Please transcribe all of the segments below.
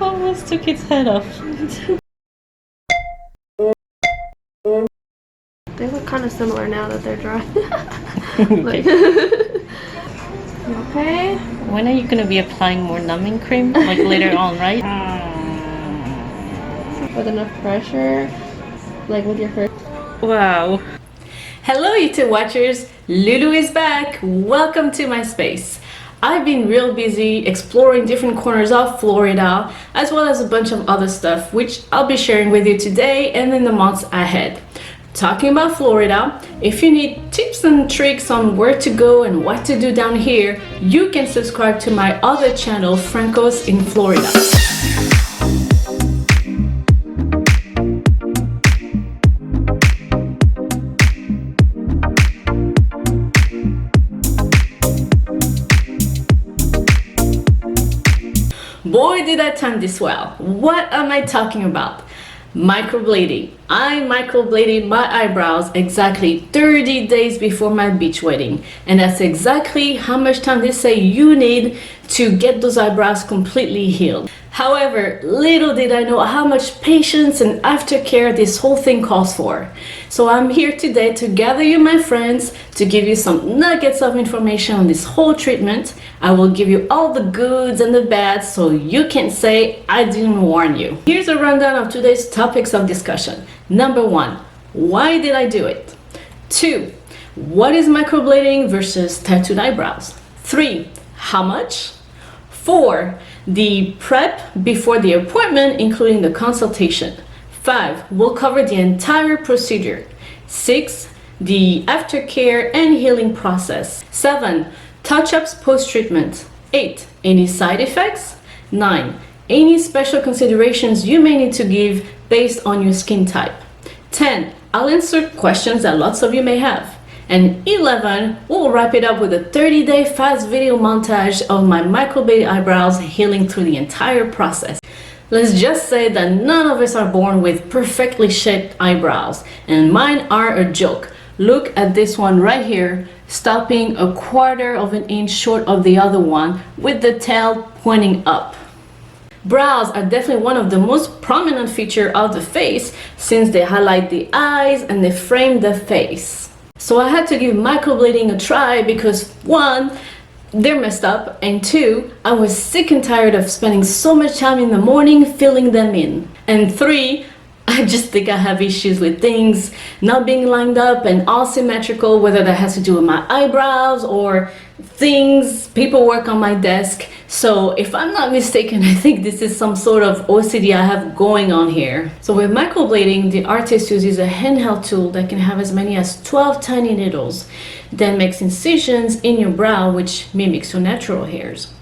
Almost took its head off. They look kind of similar now that they're dry. Okay. Okay. When are you going to be applying more numbing cream? Like later on, right? With enough pressure, like with your first. Wow. Hello YouTube watchers, Lulu is back. Welcome to my space. I've been real busy exploring different corners of Florida as well as a bunch of other stuff which I'll be sharing with you today and in the months ahead. Talking about Florida, if you need tips and tricks on where to go and what to do down here, you can subscribe to my other channel, Francos in Florida. Boy, did I time this well. What am I talking about? Microblading. I microbladed my eyebrows exactly 30 days before my beach wedding. And that's exactly how much time they say you need to get those eyebrows completely healed. However, little did I know how much patience and aftercare this whole thing calls for. So I'm here today to gather you, my friends, to give you some nuggets of information on this whole treatment. I will give you all the goods and the bads so you can say I didn't warn you. Here's a rundown of today's topics of discussion. Number 1, why did I do it? 2, what is microblading versus tattooed eyebrows? 3, how much? 4, the prep before the appointment, including the consultation. 5, we'll cover the entire procedure. 6, the aftercare and healing process. 7, touch-ups post-treatment. 8, any side effects. 9, any special considerations you may need to give based on your skin type. 10, I'll answer questions that lots of you may have. And 11, we'll wrap it up with a 30-day fast video montage of my microbladed eyebrows healing through the entire process. Let's just say that none of us are born with perfectly shaped eyebrows, and mine are a joke. Look at this one right here, stopping a quarter of an inch short of the other one with the tail pointing up. Brows are definitely one of the most prominent features of the face since they highlight the eyes and they frame the face. So I had to give microblading a try because 1, they're messed up, and 2, I was sick and tired of spending so much time in the morning filling them in. And 3, I just think I have issues with things not being lined up and all symmetrical, whether that has to do with my eyebrows or things, paperwork on my desk. So if I'm not mistaken, I think this is some sort of OCD I have going on here. So with microblading, the artist uses a handheld tool that can have as many as 12 tiny needles, then makes incisions in your brow, which mimics your natural hairs.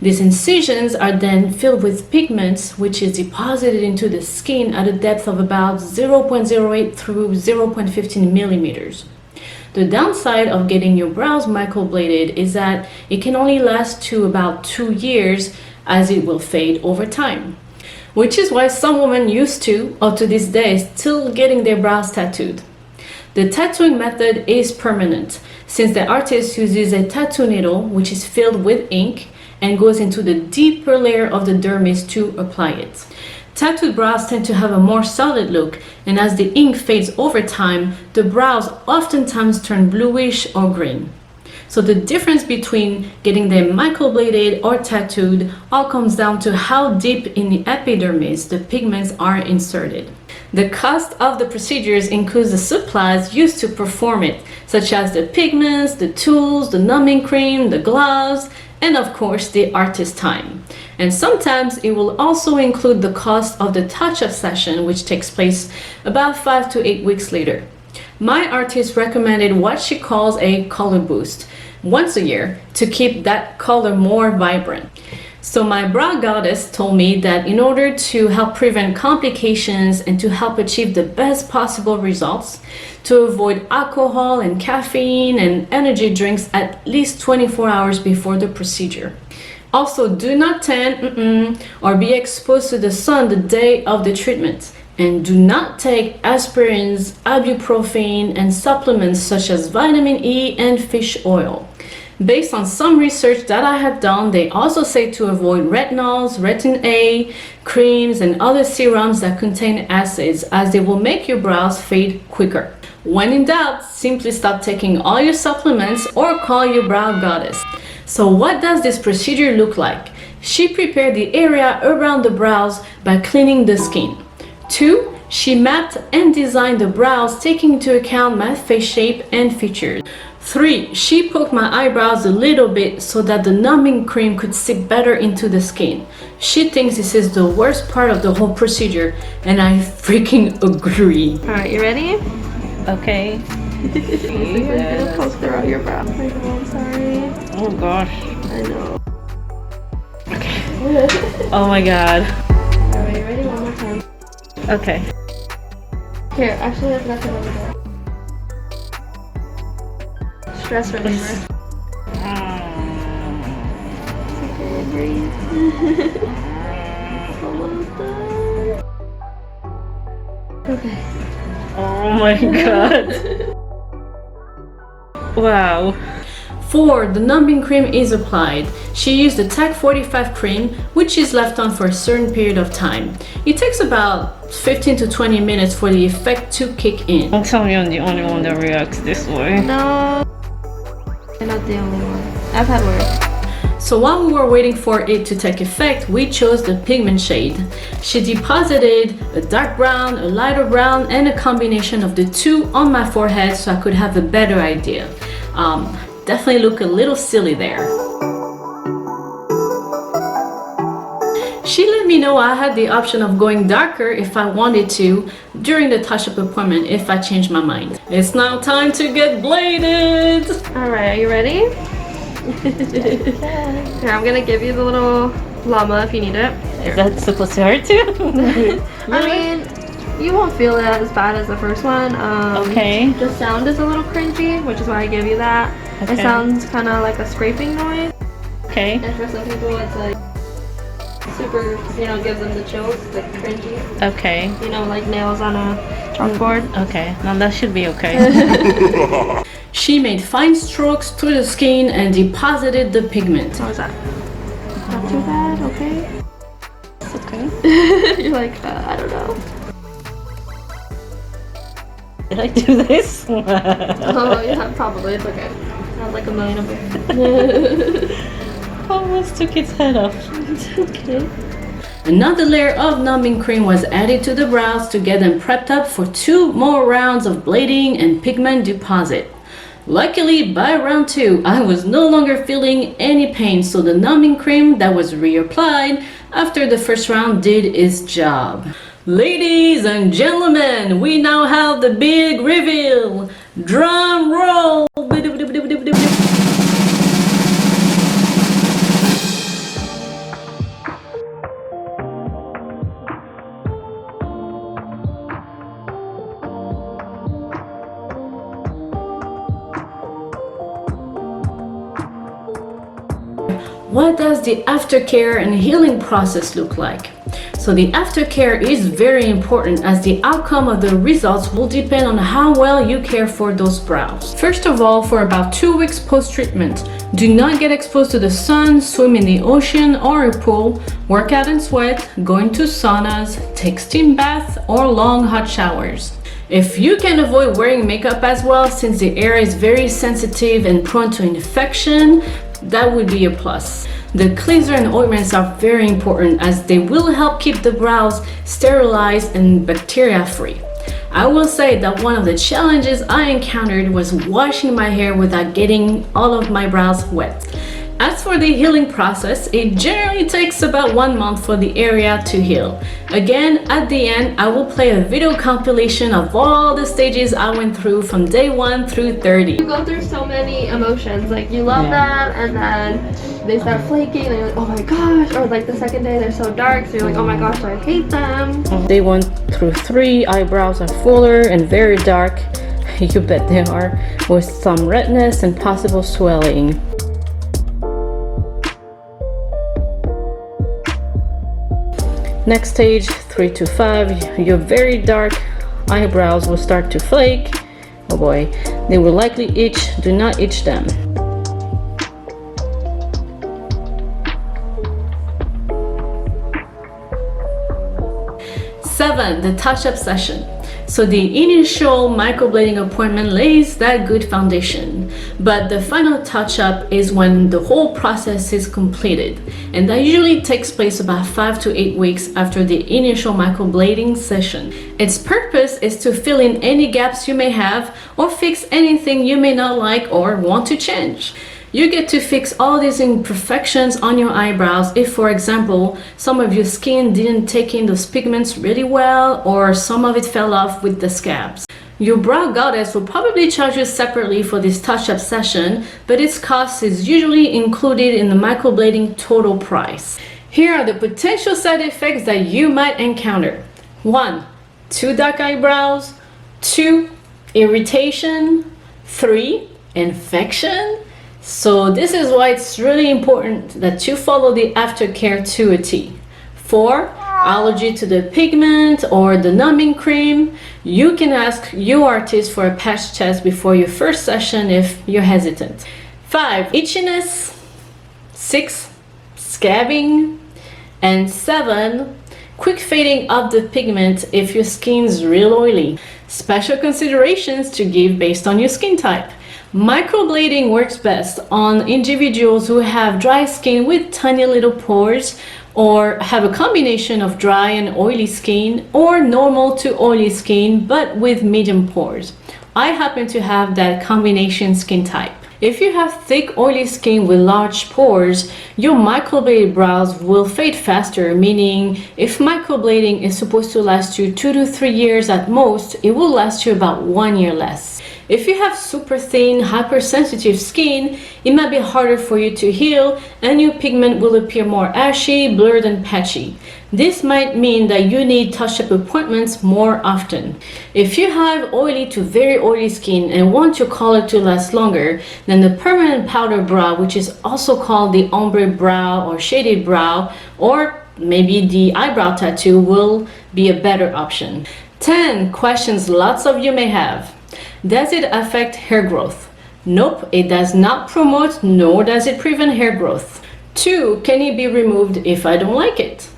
These incisions are then filled with pigments, which is deposited into the skin at a depth of about 0.08 through 0.15 millimeters. The downside of getting your brows microbladed is that it can only last to about 2 years, as it will fade over time. Which is why some women used to, or to this day, still getting their brows tattooed. The tattooing method is permanent, since the artist uses a tattoo needle, which is filled with ink, and goes into the deeper layer of the dermis to apply it. Tattooed brows tend to have a more solid look, and as the ink fades over time, the brows oftentimes turn bluish or green. So the difference between getting them microbladed or tattooed all comes down to how deep in the epidermis the pigments are inserted. The cost of the procedures includes the supplies used to perform it, such as the pigments, the tools, the numbing cream, the gloves, and of course the artist's time. And sometimes it will also include the cost of the touch-up session, which takes place about 5 to 8 weeks later. My artist recommended what she calls a color boost once a year to keep that color more vibrant. So my brow goddess told me that in order to help prevent complications and to help achieve the best possible results, to avoid alcohol and caffeine and energy drinks at least 24 hours before the procedure. Also, do not tan or be exposed to the sun the day of the treatment. And do not take aspirins, ibuprofen, and supplements such as vitamin E and fish oil. Based on some research that I have done, they also say to avoid retinols, retin A, creams, and other serums that contain acids, as they will make your brows fade quicker. When in doubt, simply stop taking all your supplements or call your brow goddess. So what does this procedure look like? She prepared the area around the brows by cleaning the skin. 2. She mapped and designed the brows taking into account my face shape and features. 3. She poked my eyebrows a little bit so that the numbing cream could stick better into the skin. She thinks this is the worst part of the whole procedure, and I freaking agree. Alright, you ready? Okay. Basically, gonna poke throughout your brow. I'm sorry. Oh gosh. I know. Oh my god. Alright, you ready? One more time. Okay. Here, actually, I've got the other. Stress reliever. Okay, breathe. Almost done. Okay. Oh my god. Wow. 4. The numbing cream is applied. She used the TAC 45 cream, which is left on for a certain period of time. It takes about 15 to 20 minutes for the effect to kick in. Don't tell me I'm the only one that reacts this way. No. You're not the only one. I've had worse. So while we were waiting for it to take effect, we chose the pigment shade. She deposited a dark brown, a lighter brown, and a combination of the two on my forehead so I could have a better idea. Definitely look a little silly there. She let me know I had the option of going darker if I wanted to during the touch-up appointment if I changed my mind. It's now time to get bladed! Alright, are you ready? Here, I'm gonna give you the little llama if you need it. Is that supposed to hurt too? I mean, you won't feel it as bad as the first one. Okay. The sound is a little cringy, which is why I give you that. Okay. It sounds kind of like a scraping noise. Okay. And for some people, it's like super, gives them the chills, like cringy. Okay. Like nails on a chalkboard. Okay. Now that should be okay. She made fine strokes through the skin and deposited the pigment. How was that? Not too bad, okay? It's okay. You're like, I don't know. Did I do this? Oh, yeah, probably. It's okay. Not like a million of them. Almost took its head off. It's okay. Another layer of numbing cream was added to the brows to get them prepped up for 2 more rounds of blading and pigment deposit. Luckily, by round 2, I was no longer feeling any pain, so the numbing cream that was reapplied after the first round did its job. Ladies and gentlemen, we now have the big reveal. Drum roll! What does the aftercare and healing process look like? So the aftercare is very important as the outcome of the results will depend on how well you care for those brows. First of all, for about 2 weeks post-treatment, do not get exposed to the sun, swim in the ocean or a pool, work out and sweat, go into saunas, take steam baths or long hot showers. If you can avoid wearing makeup as well, since the area is very sensitive and prone to infection, that would be a plus. The cleanser and ointments are very important as they will help keep the brows sterilized and bacteria free. I will say that one of the challenges I encountered was washing my hair without getting all of my brows wet. As for the healing process, it generally takes about 1 month for the area to heal. Again, at the end, I will play a video compilation of all the stages I went through from day 1 through 30. You go through so many emotions, like you love them and then they start flaking and you're like, oh my gosh, or like the second day they're so dark, so you're like, oh my gosh, I hate them. Day 1 through 3, eyebrows are fuller and very dark. You bet they are, with some redness and possible swelling. Next stage, 3 to 5, your very dark eyebrows will start to flake. Oh boy, they will likely itch. Do not itch them. 7, the touch-up session. So the initial microblading appointment lays that good foundation, but the final touch-up is when the whole process is completed, and that usually takes place about 5 to 8 weeks after the initial microblading session. Its purpose is to fill in any gaps you may have or fix anything you may not like or want to change. You get to fix all these imperfections on your eyebrows if, for example, some of your skin didn't take in those pigments really well or some of it fell off with the scabs. Your brow goddess will probably charge you separately for this touch-up session, but its cost is usually included in the microblading total price. Here are the potential side effects that you might encounter. 1. Too dark eyebrows. 2. Irritation. 3. Infection. So this is why it's really important that you follow the aftercare to a T. 4. Allergy to the pigment or the numbing cream. You can ask your artist for a patch test before your first session if you're hesitant. 5. Itchiness. 6. Scabbing. And 7. Quick fading of the pigment if your skin's real oily. Special considerations to give based on your skin type. Microblading works best on individuals who have dry skin with tiny little pores, or have a combination of dry and oily skin, or normal to oily skin but with medium pores. I happen to have that combination skin type. If you have thick oily skin with large pores, your microbladed brows will fade faster, meaning if microblading is supposed to last you 2 to 3 years at most, it will last you about 1 year less. If you have super thin, hypersensitive skin, it might be harder for you to heal and your pigment will appear more ashy, blurred and patchy. This might mean that you need touch-up appointments more often. If you have oily to very oily skin and want your color to last longer, then the permanent powder brow, which is also called the ombre brow or shaded brow, or maybe the eyebrow tattoo, will be a better option. 10 questions lots of you may have. Does it affect hair growth? Nope, it does not promote nor does it prevent hair growth. 2, can it be removed if I don't like it?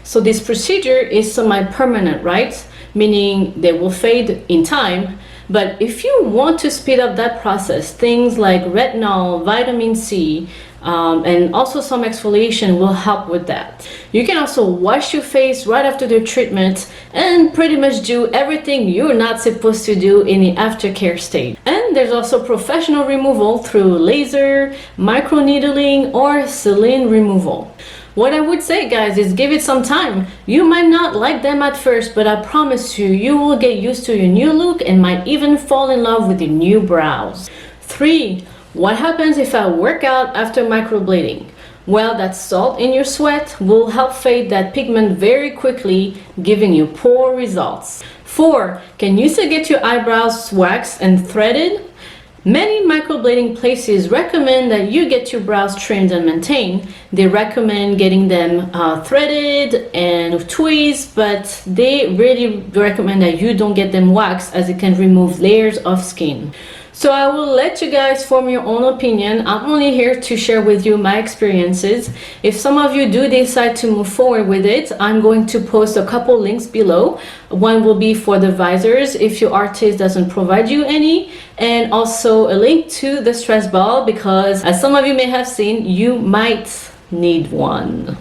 So this procedure is semi-permanent, right? Meaning they will fade in time. But if you want to speed up that process, things like retinol, vitamin C, and also some exfoliation will help with that. You can also wash your face right after the treatment and pretty much do everything you're not supposed to do in the aftercare stage. And there's also professional removal through laser, microneedling, or saline removal. What I would say, guys, is give it some time. You might not like them at first, but I promise you, you will get used to your new look and might even fall in love with your new brows. 3. What happens if I work out after microblading? Well, that salt in your sweat will help fade that pigment very quickly, giving you poor results. 4. Can you still get your eyebrows waxed and threaded? Many microblading places recommend that you get your brows trimmed and maintained. They recommend getting them threaded and tweezed, but they really recommend that you don't get them waxed as it can remove layers of skin. So I will let you guys form your own opinion. I'm only here to share with you my experiences. If some of you do decide to move forward with it, I'm going to post a couple links below. One will be for the visors if your artist doesn't provide you any, and also a link to the stress ball, because as some of you may have seen, you might need one.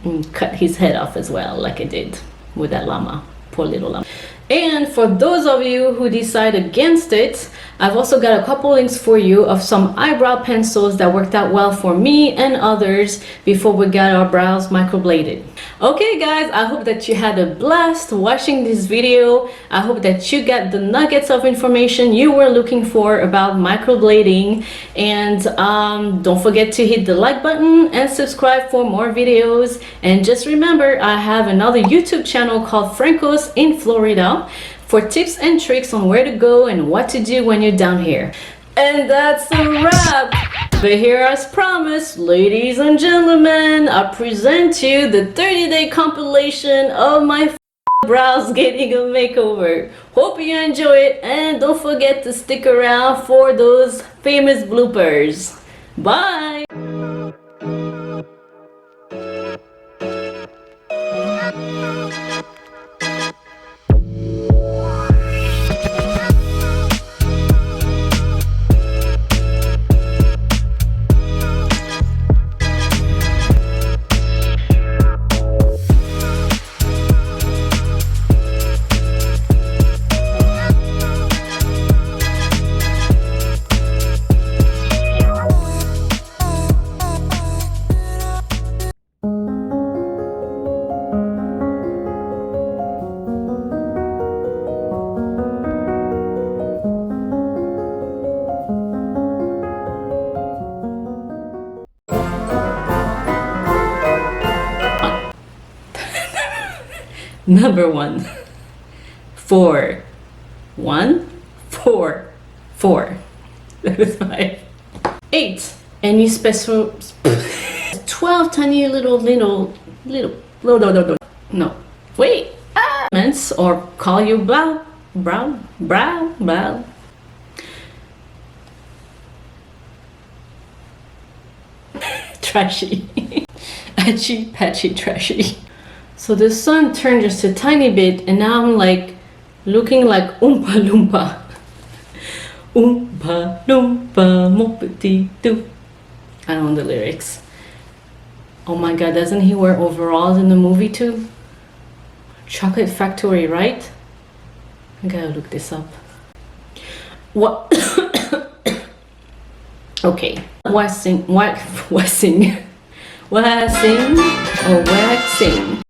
And cut his head off as well, like I did with that llama. Poor little llama. And for those of you who decide against it, I've also got a couple links for you of some eyebrow pencils that worked out well for me and others before we got our brows microbladed. Okay guys, I hope that you had a blast watching this video. I hope that you got the nuggets of information you were looking for about microblading. And don't forget to hit the like button and subscribe for more videos. And just remember, I have another YouTube channel called Franco's in Florida for tips and tricks on where to go and what to do when you're down here. And that's a wrap. But here, as promised, ladies and gentlemen, I present you the 30-day compilation of my brows getting a makeover. Hope you enjoy it, and don't forget to stick around for those famous bloopers. Bye! Number 1. 4. 1, 4, 4. That is 5. 8. Any special 12 tiny little no. Wait. Or call you brow. Trashy. Atchy, patchy, trashy. So the sun turned just a tiny bit, and now I'm like looking like Oompa Loompa. Oompa Loompa, mon petit tout. I don't know the lyrics. Oh my god, doesn't he wear overalls in the movie too? Chocolate Factory, right? I gotta look this up. What? Okay. Waxing or waxing?